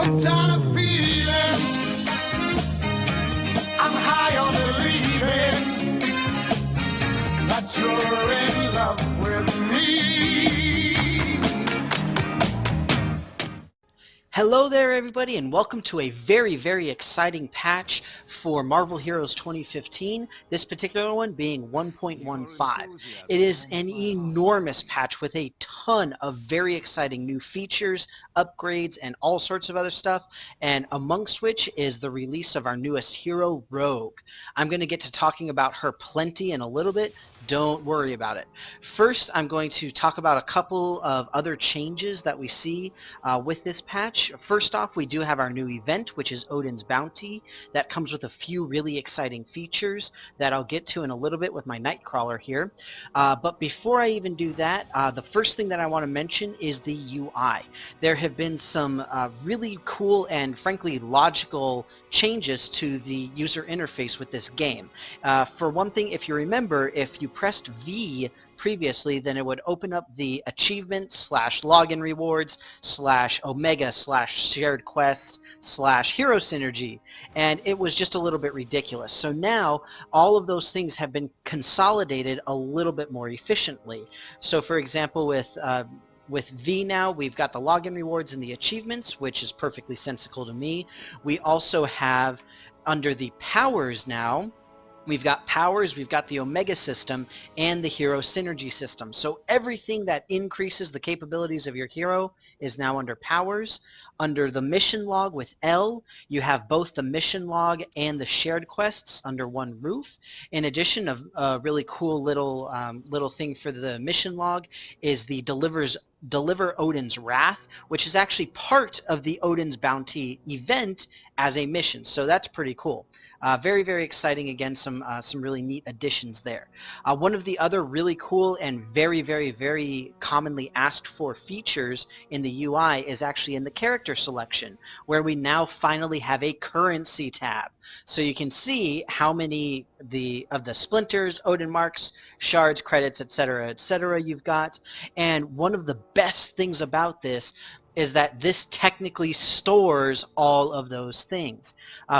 hooked on a feeling. I'm high on believing that you're in love with me. Hello there everybody, and welcome to a very exciting patch for Marvel Heroes 2015, this particular one being 1.15. It is an enormous patch with a ton of very exciting new features, upgrades, and all sorts of other stuff, and amongst which is the release of our newest hero, Rogue. I'm going to get to talking about her plenty in a little bit. Don't worry about it. First, I'm going to talk about a couple of other changes that we see with this patch. First off, we do have our new event, which is Odin's Bounty. That comes with a few really exciting features that I'll get to in a little bit with my Nightcrawler here. But before I even do that, the first thing that I want to mention is the UI. There have been some really cool and frankly logical changes to the user interface with this game. For one thing, if you remember, if you pressed V previously, then it would open up the achievement / login rewards / omega / shared quest / hero synergy, and it was just a little bit ridiculous. So now all of those things have been consolidated a little bit more efficiently. So for example, with V now, we've got the login rewards and the achievements, which is perfectly sensical to me. We also have, under the powers now, we've got powers, we've got the Omega system, and the hero synergy system. So everything that increases the capabilities of your hero is now under powers. Under the mission log with L, you have both the mission log and the shared quests under one roof. In addition, a really cool little thing for the mission log is the Deliver Odin's Wrath, which is actually part of the Odin's Bounty event as a mission. So that's pretty cool. Very exciting. Again, some really neat additions there. One of the other really cool and very commonly asked for features in the UI is actually in the character selection, where we now finally have a currency tab. So you can see how many of the splinters, Odin marks, shards, credits, etc. you've got. And one of the best things about this is that this technically stores all of those things.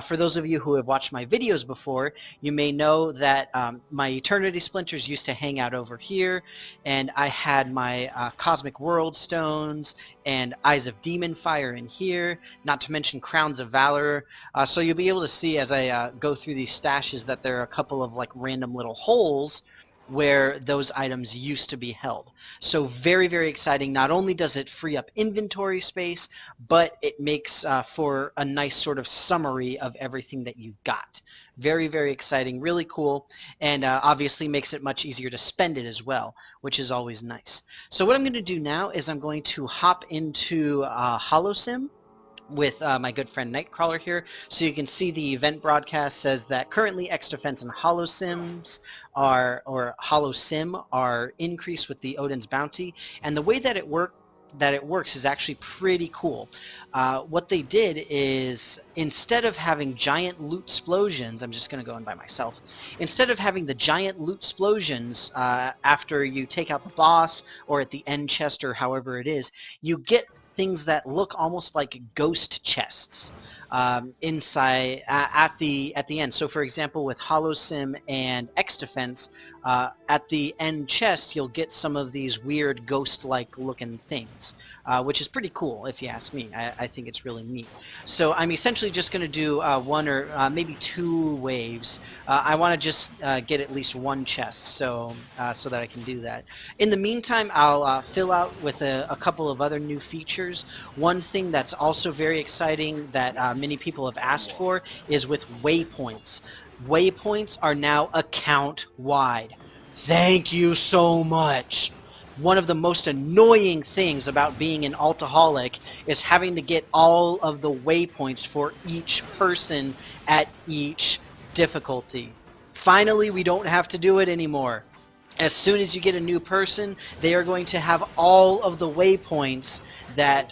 For those of you who have watched my videos before, you may know that my Eternity Splinters used to hang out over here, and I had my Cosmic World Stones and Eyes of Demon Fire in here, not to mention Crowns of Valor. So you'll be able to see as I go through these stashes that there are a couple of like random little holes where those items used to be held. So very exciting. Not only does it free up inventory space, but it makes for a nice sort of summary of everything that you got. Very exciting, really cool, and obviously makes it much easier to spend it as well, which is always nice. So what I'm going to do now is I'm going to hop into HoloSim with my good friend Nightcrawler here. So you can see the event broadcast says that currently X-Defense and HoloSim are increased with the Odin's Bounty, and the way that it works is actually pretty cool. What they did is, instead of having giant loot explosions, I'm just going to go in by myself, instead of having the giant loot explosions after you take out the boss or at the end chest or however it is, you get things that look almost like ghost chests inside at the end. So for example, with HoloSim and X-Defense, at the end chest you'll get some of these weird ghost-like looking things, which is pretty cool if you ask me. I think it's really neat. So I'm essentially just going to do one or maybe two waves. I want to just get at least one chest, so that I can do that. In the meantime, I'll fill out with a couple of other new features. One thing that's also very exciting that many people have asked for is with waypoints. Waypoints are now account-wide. Thank you so much. One of the most annoying things about being an altaholic is having to get all of the waypoints for each person at each difficulty. Finally, we don't have to do it anymore. As soon as you get a new person, they are going to have all of the waypoints that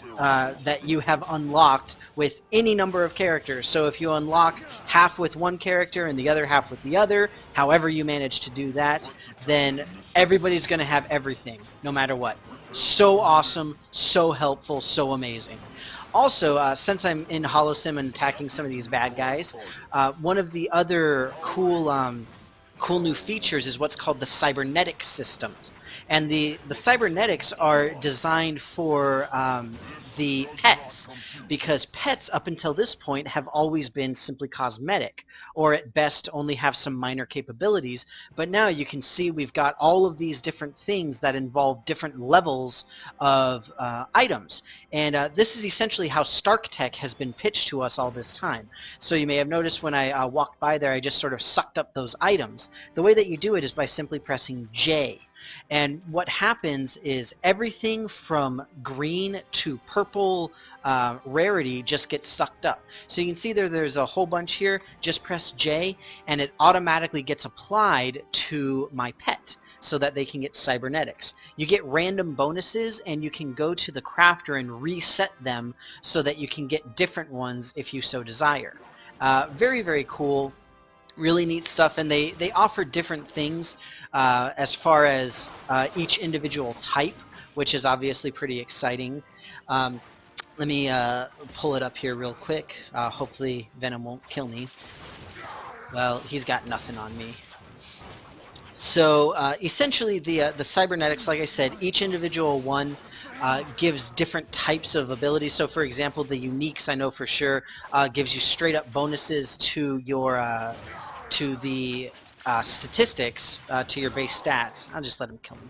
you have unlocked with any number of characters. So if you unlock half with one character and the other half with the other, however you manage to do that, then everybody's going to have everything, no matter what. So awesome, so helpful, so amazing. Also, since I'm in HoloSim and attacking some of these bad guys, one of the other cool new features is what's called the cybernetic systems. And the cybernetics are designed for the pets, because pets up until this point have always been simply cosmetic, or at best only have some minor capabilities. But now you can see we've got all of these different things that involve different levels of items. And this is essentially how Stark Tech has been pitched to us all this time. So you may have noticed when I walked by there, I just sort of sucked up those items. The way that you do it is by simply pressing J. And what happens is everything from green to purple rarity just gets sucked up. So you can see there's a whole bunch here. Just press J and it automatically gets applied to my pet, so that they can get cybernetics. You get random bonuses, and you can go to the crafter and reset them so that you can get different ones if you so desire. Very, very cool. Really neat stuff, and they offer different things as far as each individual type, which is obviously pretty exciting. Let me pull it up here real quick. Hopefully Venom won't kill me. Well, he's got nothing on me. So essentially the cybernetics, like I said, each individual one gives different types of abilities. So for example, the uniques, I know for sure, gives you straight up bonuses to your to the statistics, to your base stats. I'll just let him kill me.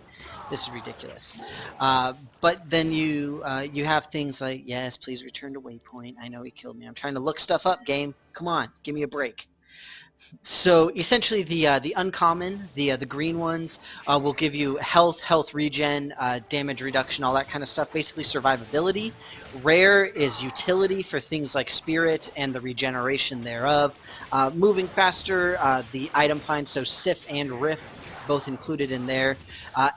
This is ridiculous. But then you have things like, yes, please return to waypoint. I know he killed me. I'm trying to look stuff up, game. Come on, give me a break. So essentially the uncommon, the green ones, will give you health regen, damage reduction, all that kind of stuff, basically survivability. Rare is utility for things like spirit and the regeneration thereof. Moving faster, the item finds, so Sif and Riff both included in there.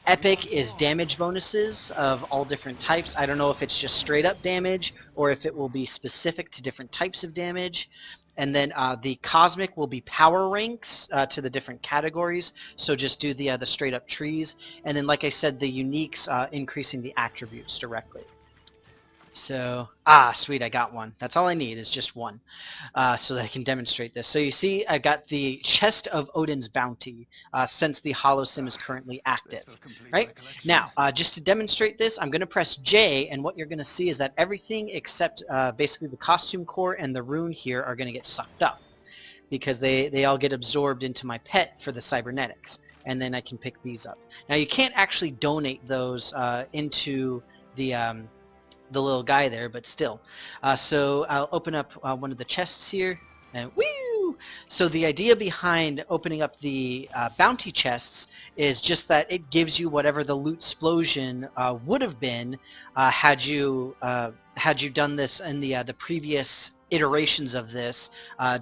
Epic is damage bonuses of all different types. I don't know if it's just straight up damage or if it will be specific to different types of damage. And then the cosmic will be power ranks to the different categories. So just do the straight up trees. And then, like I said, the uniques increasing the attributes directly. So, sweet, I got one. That's all I need is just one, so that I can demonstrate this. So you see, I got the Chest of Odin's Bounty, since the HoloSim is currently active, right? Now, just to demonstrate this, I'm going to press J, and what you're going to see is that everything except basically the costume core and the rune here are going to get sucked up, because they all get absorbed into my pet for the cybernetics, and then I can pick these up. Now, you can't actually donate those into the little guy there, but still. So I'll open up one of the chests here, and woo! So the idea behind opening up the bounty chests is just that it gives you whatever the loot explosion would have been had you done this in the previous iterations of this,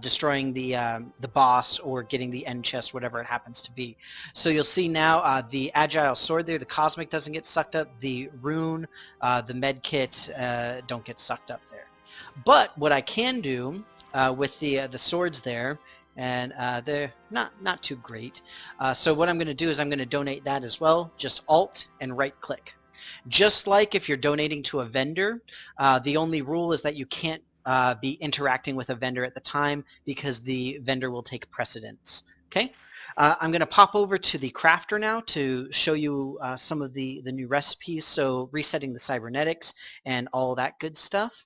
destroying the boss or getting the end chest, whatever it happens to be. So you'll see now the agile sword there, the cosmic doesn't get sucked up, the rune, the med kit don't get sucked up there. But what I can do with the swords there, and they're not too great. So what I'm going to do is I'm going to donate that as well. Just Alt and right click. Just like if you're donating to a vendor, the only rule is that you can't be interacting with a vendor at the time, because the vendor will take precedence. Okay, I'm going to pop over to the crafter now to show you some of the new recipes, so resetting the cybernetics and all that good stuff,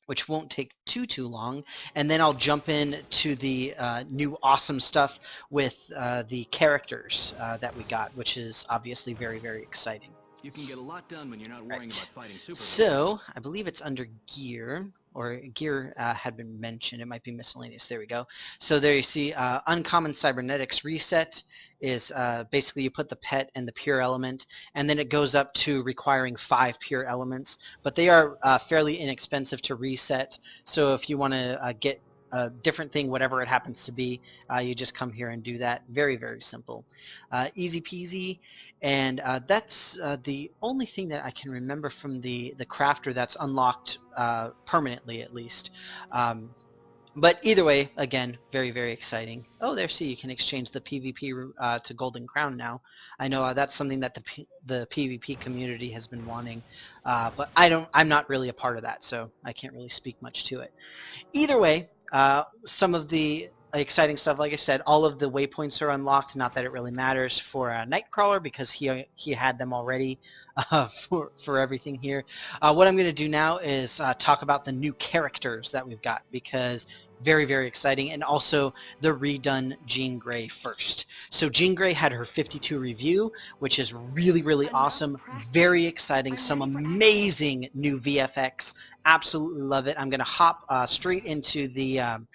which won't take too long, and then I'll jump in to the new awesome stuff with the characters that we got, which is obviously very, very exciting. You can get a lot done when you're not worrying about fighting super. So, I believe it's under gear, or gear had been mentioned. It might be miscellaneous. There we go. So there you see uncommon cybernetics reset is basically you put the pet and the pure element, and then it goes up to requiring 5 pure elements. But they are fairly inexpensive to reset, so if you want to get a different thing, whatever it happens to be, you just come here and do that. Very, very simple. Easy peasy. And that's the only thing that I can remember from the crafter that's unlocked permanently, at least. But either way, again, very, very exciting. Oh, there, see, you can exchange the PvP to Golden Crown now. I know that's something that the PvP community has been wanting, but I'm not really a part of that, so I can't really speak much to it. Either way, some of the exciting stuff, like I said, all of the waypoints are unlocked. Not that it really matters for Nightcrawler because he had them already for everything here. What I'm going to do now is talk about the new characters that we've got because very, very exciting, and also the redone Jean Grey first. So Jean Grey had her 52 review, which is really, really awesome, very exciting, some amazing new VFX. Absolutely love it. I'm going to hop straight into the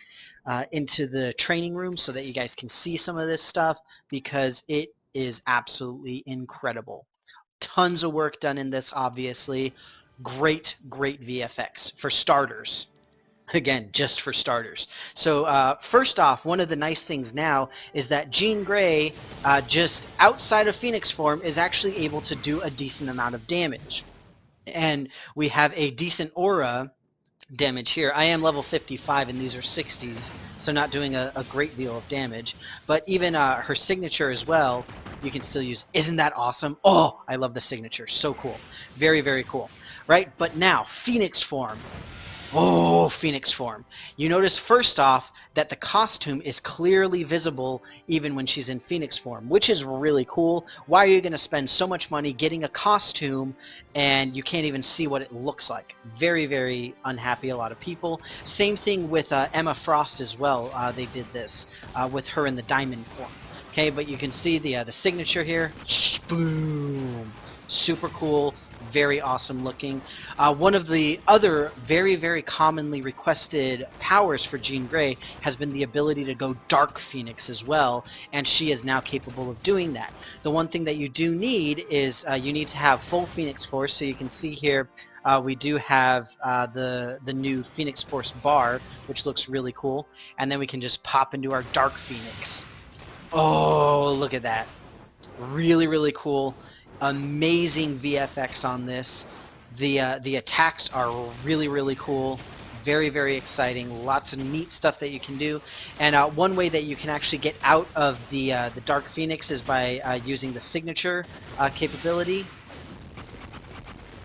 training room so that you guys can see some of this stuff because it is absolutely incredible. Tons of work done in this, obviously. Great, great VFX for starters. Again, just for starters. So first off, one of the nice things now is that Jean Grey, just outside of Phoenix form, is actually able to do a decent amount of damage. And we have a decent aura damage here. I am level 55 and these are 60s, so not doing a great deal of damage. But even her signature as well, you can still use. Isn't that awesome? Oh, I love the signature. So cool. Very, very cool. Right? But now, Phoenix form. Oh, Phoenix form. You notice first off that the costume is clearly visible even when she's in Phoenix form, which is really cool. Why are you going to spend so much money getting a costume and you can't even see what it looks like? Very, very unhappy, a lot of people. Same thing with Emma Frost as well. They did this with her in the diamond form. Okay, but you can see the signature here. Boom. Super cool. Very awesome looking. One of the other very, very commonly requested powers for Jean Grey has been the ability to go Dark Phoenix as well, and she is now capable of doing that. The one thing that you do need is you need to have full Phoenix Force, so you can see here we do have the new Phoenix Force bar, which looks really cool, and then we can just pop into our Dark Phoenix. Oh, look at that. Really, really cool. Amazing VFX on this. The attacks are really, really cool. Very, very exciting. Lots of neat stuff that you can do. And one way that you can actually get out of the Dark Phoenix is by using the signature capability.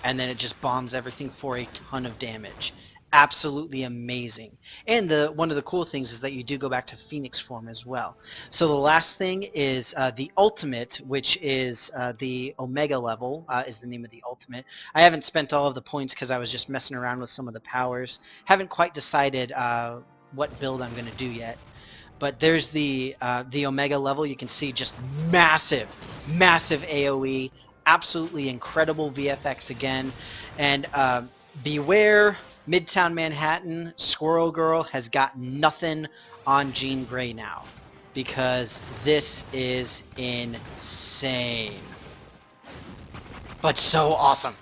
And then it just bombs everything for a ton of damage. Absolutely amazing. And one of the cool things is that you do go back to Phoenix form as well. So the last thing is the ultimate, which is the Omega level, is the name of the ultimate. I haven't spent all of the points because I was just messing around with some of the powers. Haven't quite decided what build I'm going to do yet. But there's the Omega level. You can see just massive, massive AoE. Absolutely incredible VFX again. And beware, Midtown Manhattan, Squirrel Girl has got nothing on Jean Grey now. Because this is insane. But so awesome.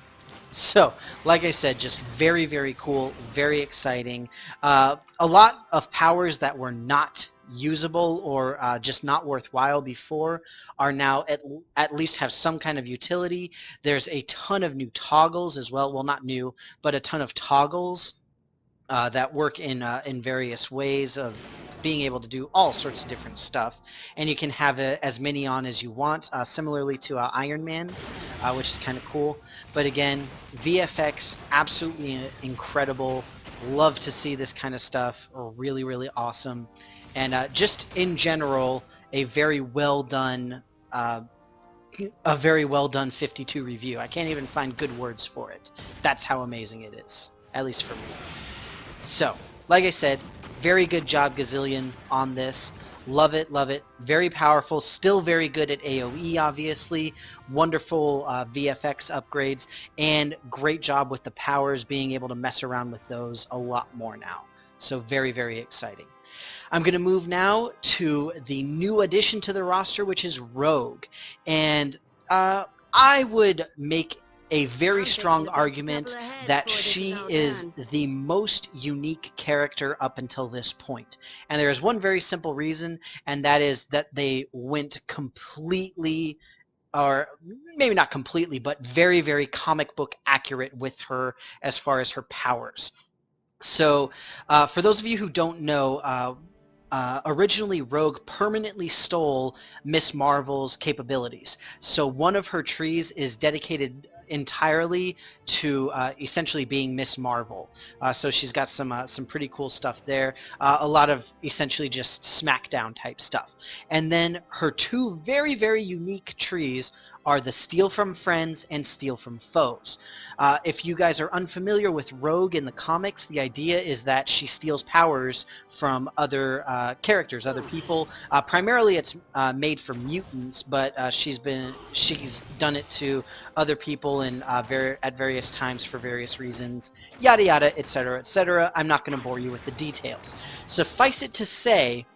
So, like I said, just very, very cool, very exciting. A lot of powers that were not usable or just not worthwhile before are now at least have some kind of utility. There's a ton of new toggles as well. Well, not new, but a ton of toggles that work in various ways of being able to do all sorts of different stuff. And you can have as many on as you want, similarly to Iron Man, which is kind of cool. But again, VFX, absolutely incredible. Love to see this kind of stuff. Really, really awesome. And just in general, a very well done 52 review. I can't even find good words for it. That's how amazing it is, at least for me. So, like I said, very good job, Gazillion, on this. Love it, love it. Very powerful. Still very good at AoE, obviously. Wonderful VFX upgrades. And great job with the powers, being able to mess around with those a lot more now. So very, very exciting. I'm going to move now to the new addition to the roster, which is Rogue. And I would make a very strong argument that she is the most unique character up until this point. And there is one very simple reason, and that is that they went completely, or maybe not completely, but very, very comic book accurate with her as far as her powers. So, for those of you who don't know, originally Rogue permanently stole Miss Marvel's capabilities. So one of her trees is dedicated entirely to essentially being Miss Marvel. So she's got some pretty cool stuff there. A lot of essentially just SmackDown type stuff. And then her two very, very unique trees are the Steal from Friends and Steal from Foes. If you guys are unfamiliar with Rogue in the comics, the idea is that she steals powers from other characters, other people. Primarily it's made for mutants, but she's done it to other people in at various times for various reasons, yada yada, etc., etc. I'm not going to bore you with the details. Suffice it to say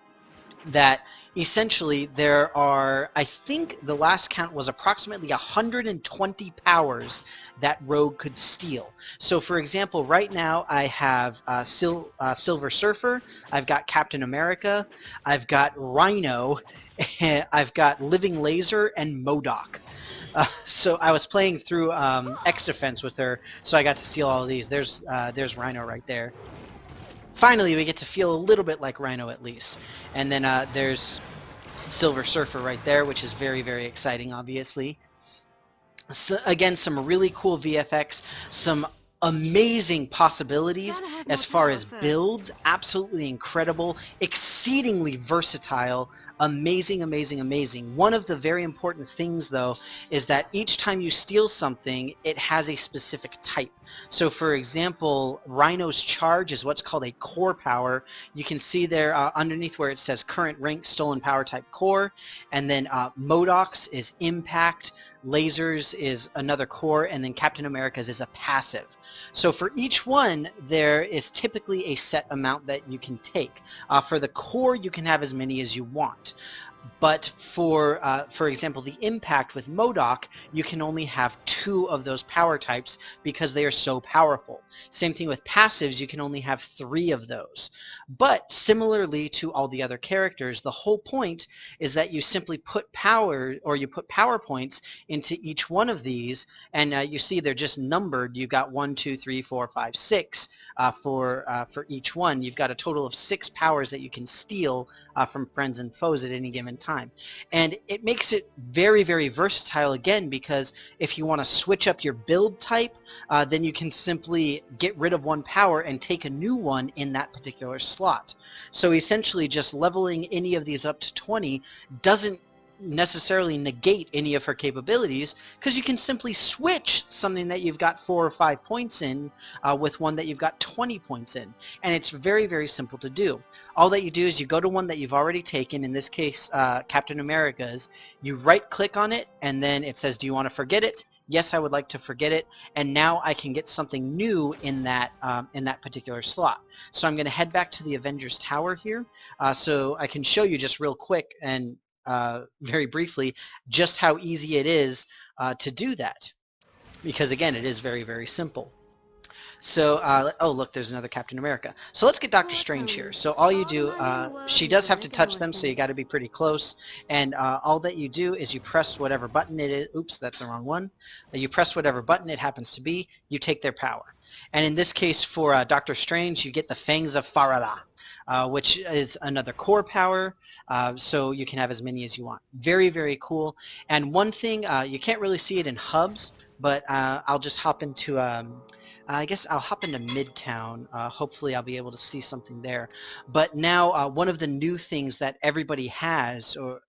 that essentially there are, I think the last count was approximately 120 powers that Rogue could steal. So for example, right now I have Silver Surfer, I've got Captain America, I've got Rhino, I've got Living Laser, and MODOK. So I was playing through X-Defense with her, so I got to steal all of these. There's Rhino right there. Finally, we get to feel a little bit like Rhino at least. And then there's Silver Surfer right there, which is very, very exciting, obviously. So, again, some really cool VFX, some amazing possibilities as far as builds, absolutely incredible, exceedingly versatile, amazing, amazing, amazing. One of the very important things, though, is that each time you steal something, it has a specific type. So, for example, Rhino's Charge is what's called a core power. You can see there underneath where it says current rank stolen power type core, and then MODOK's is Impact, Lasers is another core, and then Captain America's is a passive. So for each one, there is typically a set amount that you can take. For the core, you can have as many as you want. But for example, the Impact with MODOK, you can only have 2 of those power types because they are so powerful. Same thing with passives, you can only have 3 of those. But similarly to all the other characters, the whole point is that you simply put power, or you put power points into each one of these, and you see they're just numbered. You've got 1, 2, 3, 4, 5, 6 for each one. You've got a total of 6 powers that you can steal from friends and foes at any given time. And it makes it very, very versatile again, because if you want to switch up your build type, then you can simply get rid of one power and take a new one in that particular slot. So essentially just leveling any of these up to 20 doesn't necessarily negate any of her capabilities, because you can simply switch something that you've got 4 or 5 points in with one that you've got 20 points in, and it's very, very simple to do. All that you do is you go to one that you've already taken, in this case Captain America's, you right click on it, and then it says, do you want to forget it? Yes, I would like to forget it, and now I can get something new in that particular slot. So I'm going to head back to the Avengers Tower here, so I can show you just real quick and very briefly just how easy it is to do that, because again, it is very, very simple. So, oh look, there's another Captain America. So let's get Doctor Strange here. So all you do, she does have to touch them, so you got to be pretty close, and all that you do is you press whatever button it is. Oops, that's the wrong one. You press whatever button it happens to be, you take their power. And in this case, for Doctor Strange, you get the Fangs of Farada, which is another core power, so you can have as many as you want. Very, very cool. And one thing, you can't really see it in hubs, but I'll just hop into, I guess I'll hop into Midtown. Hopefully I'll be able to see something there. But now one of the new things that everybody has, or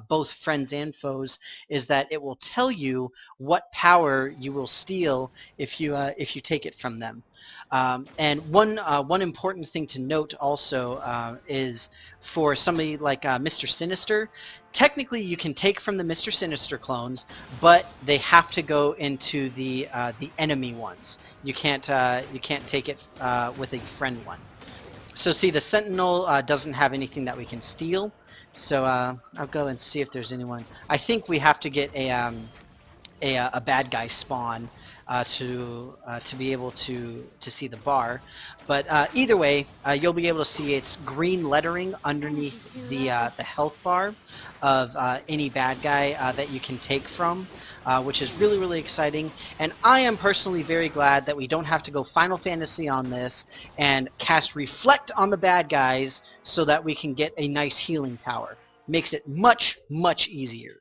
both friends and foes, is that it will tell you what power you will steal if you take it from them. And one important thing to note also is for somebody like Mr. Sinister, technically you can take from the Mr. Sinister clones, but they have to go into the enemy ones. You can't take it with a friend one. So see, the Sentinel doesn't have anything that we can steal. So I'll go and see if there's anyone. I think we have to get a bad guy spawn to be able to see the bar. But either way, you'll be able to see its green lettering underneath the health bar of any bad guy that you can take from, which is really, really exciting. And I am personally very glad that we don't have to go Final Fantasy on this and cast Reflect on the bad guys so that we can get a nice healing power. Makes it much, much easier.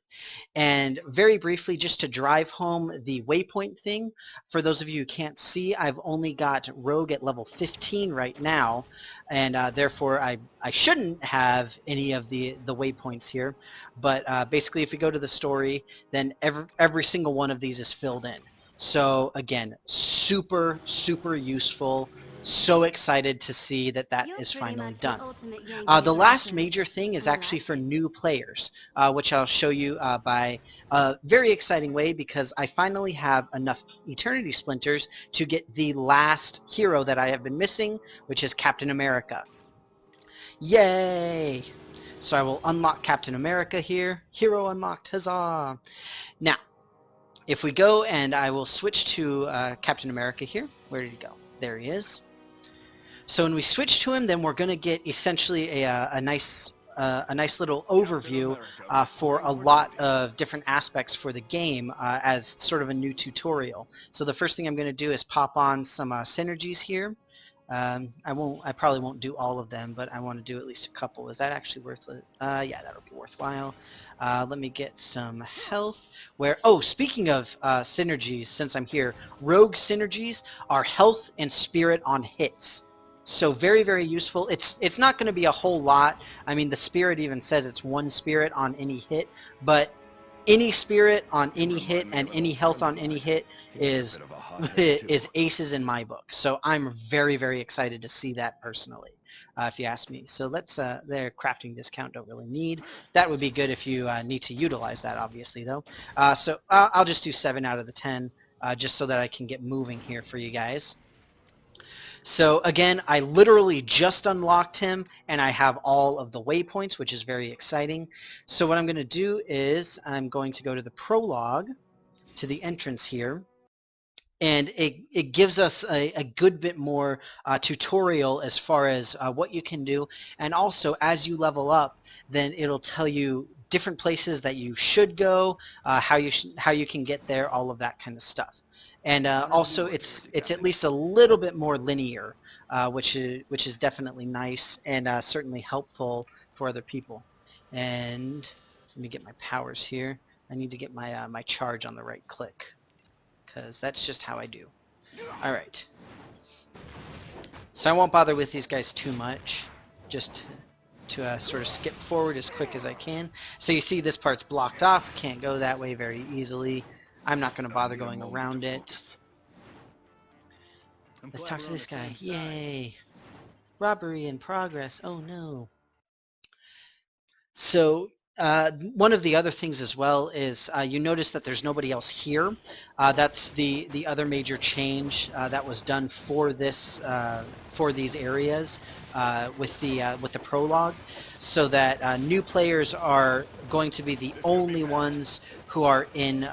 And very briefly, just to drive home the waypoint thing, for those of you who can't see, I've only got Rogue at level 15 right now, and therefore I shouldn't have any of the waypoints here. But basically, if you go to the story, then every single one of these is filled in. So again, super, super useful. So excited to see that is finally done. The last major thing is actually for new players, which I'll show you by a very exciting way, because I finally have enough Eternity Splinters to get the last hero that I have been missing, which is Captain America. Yay! So I will unlock Captain America here. Hero unlocked, huzzah! Now, if we go and I will switch to Captain America here. Where did he go? There he is. So when we switch to him, then we're going to get essentially a nice little overview for a lot of different aspects for the game as sort of a new tutorial. So the first thing I'm going to do is pop on some synergies here. I probably won't do all of them, but I want to do at least a couple. Is that actually worth it? Yeah, that'll be worthwhile. Let me get some health. Speaking of synergies, since I'm here, rogue synergies are health and spirit on hits. So very, very useful. It's not going to be a whole lot. I mean, the spirit even says it's 1 spirit on any hit, but any spirit on any hit and any health on any hit is aces in my book. So I'm very, very excited to see that personally, if you ask me. So let's, their crafting discount don't really need. That would be good if you need to utilize that, obviously, though. So I'll just do 7 out of the 10, just so that I can get moving here for you guys. So again, I literally just unlocked him, and I have all of the waypoints, which is very exciting. So what I'm going to do is I'm going to go to the prologue, to the entrance here, and it gives us a good bit more tutorial as far as what you can do. And also, as you level up, then it'll tell you different places that you should go, how you can get there, all of that kind of stuff. And also, it's at least a little bit more linear, which is definitely nice and certainly helpful for other people. And let me get my powers here. I need to get my my charge on the right click, because that's just how I do. All right. So I won't bother with these guys too much, just to sort of skip forward as quick as I can. So you see this part's blocked off. Can't go that way very easily. I'm not going to bother going around it. Let's talk to this guy. Yay! Robbery in progress. Oh no. So one of the other things as well is you notice that there's nobody else here. That's the other major change that was done for this for these areas with the prologue, so that new players are going to be the only ones who are in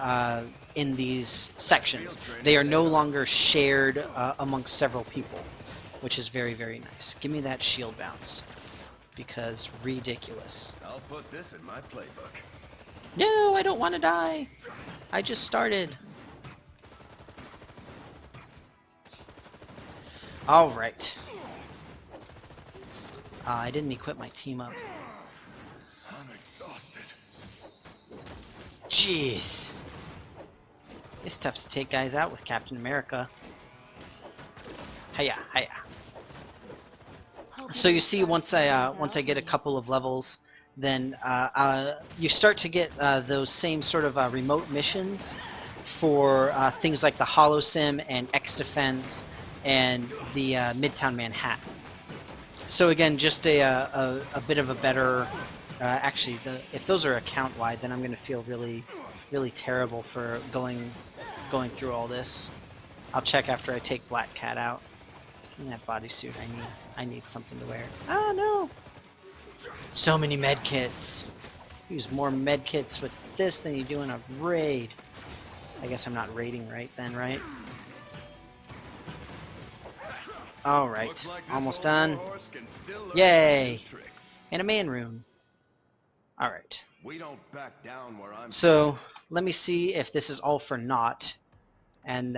these sections. They are no longer shared amongst several people, which is very, very nice. Give me that shield bounce, because ridiculous. I'll put this in my playbook. No, I don't want to die. I just started. All right. I didn't equip my team up. I'm exhausted. Jeez. It's tough to take guys out with Captain America. Hiya, hiya. So you see, once I get a couple of levels, then you start to get those same sort of remote missions for things like the HoloSim and X-Defense and the Midtown Manhattan. So again, just a bit of a better. Actually, if those are account-wide, then I'm going to feel really, really terrible for going through all this. I'll check after I take Black Cat out. In that bodysuit, I need something to wear. Oh no! So many med kits. Use more med kits with this than you do in a raid. I guess I'm not raiding right then, right? Alright, Looks like this almost old done. horse can still learn Yay! new tricks. And a man rune. Alright. We don't back down where I'm So, let me see if this is all for naught. And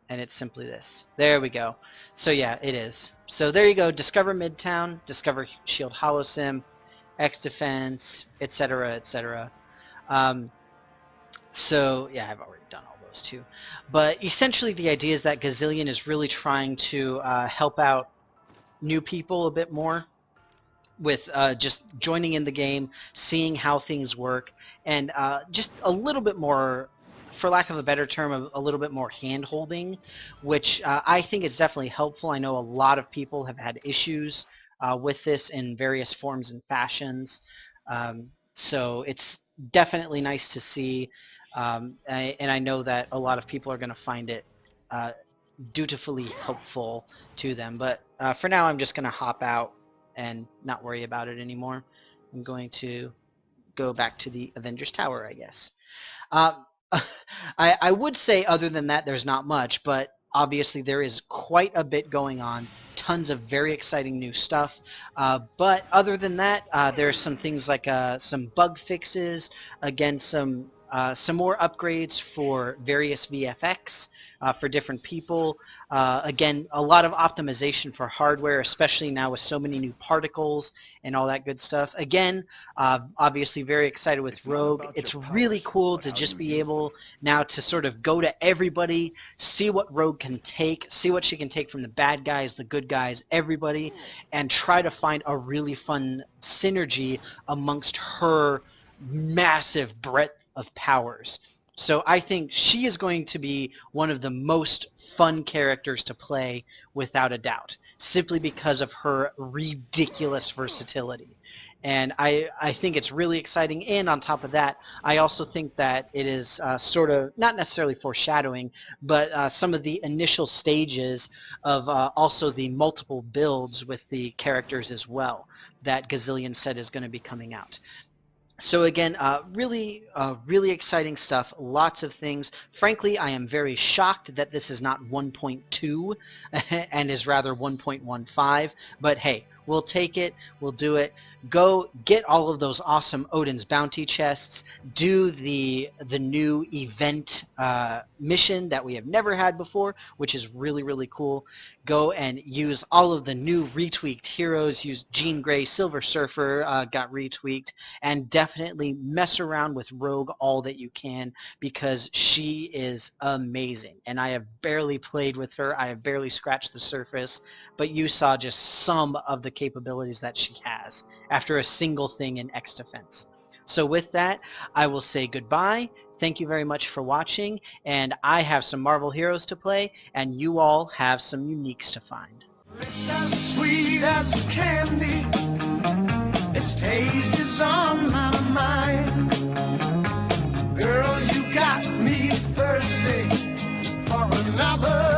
it's simply this. There we go. So yeah, it is. So there you go. Discover Midtown, discover Shield Hollow Sim, X Defense, etc., etc. So yeah, I've already done all those too. But essentially the idea is that Gazillion is really trying to help out new people a bit more with just joining in the game, seeing how things work, and just a little bit more, for lack of a better term, a little bit more hand-holding, which I think is definitely helpful. I know a lot of people have had issues with this in various forms and fashions, so it's definitely nice to see, and I know that a lot of people are going to find it dutifully helpful to them. But for now, I'm just going to hop out and not worry about it anymore. I'm going to go back to the Avengers Tower, I guess. I would say other than that there's not much, but obviously there is quite a bit going on. Tons of very exciting new stuff. But other than that, there's some things like some bug fixes, again some more upgrades for various VFX for different people. Again, a lot of optimization for hardware, especially now with so many new particles and all that good stuff. Again, obviously very excited with Rogue. It's really cool to just be able now to sort of go to everybody, see what Rogue can take, see what she can take from the bad guys, the good guys, everybody, and try to find a really fun synergy amongst her massive breadth of powers. So I think she is going to be one of the most fun characters to play without a doubt, simply because of her ridiculous versatility. And I think it's really exciting, and on top of that, I also think that it is sort of, not necessarily foreshadowing, but some of the initial stages of also the multiple builds with the characters as well that Gazillion said is going to be coming out. So again, really exciting stuff, lots of things. Frankly, I am very shocked that this is not 1.2 and is rather 1.15, but hey, we'll take it, we'll do it. Go get all of those awesome Odin's bounty chests, do the new event mission that we have never had before, which is really, really cool. Go and use all of the new retweaked heroes. Use Jean Grey, Silver Surfer got retweaked, and definitely mess around with Rogue all that you can, because she is amazing. And I have barely played with her. I have barely scratched the surface, but you saw just some of the capabilities that she has after a single thing in X Defense. So with that, I will say goodbye. Thank you very much for watching, and I have some Marvel Heroes to play, and you all have some uniques to find. It's as sweet as candy. Its taste is on my mind. Girl, you got me thirsty for another.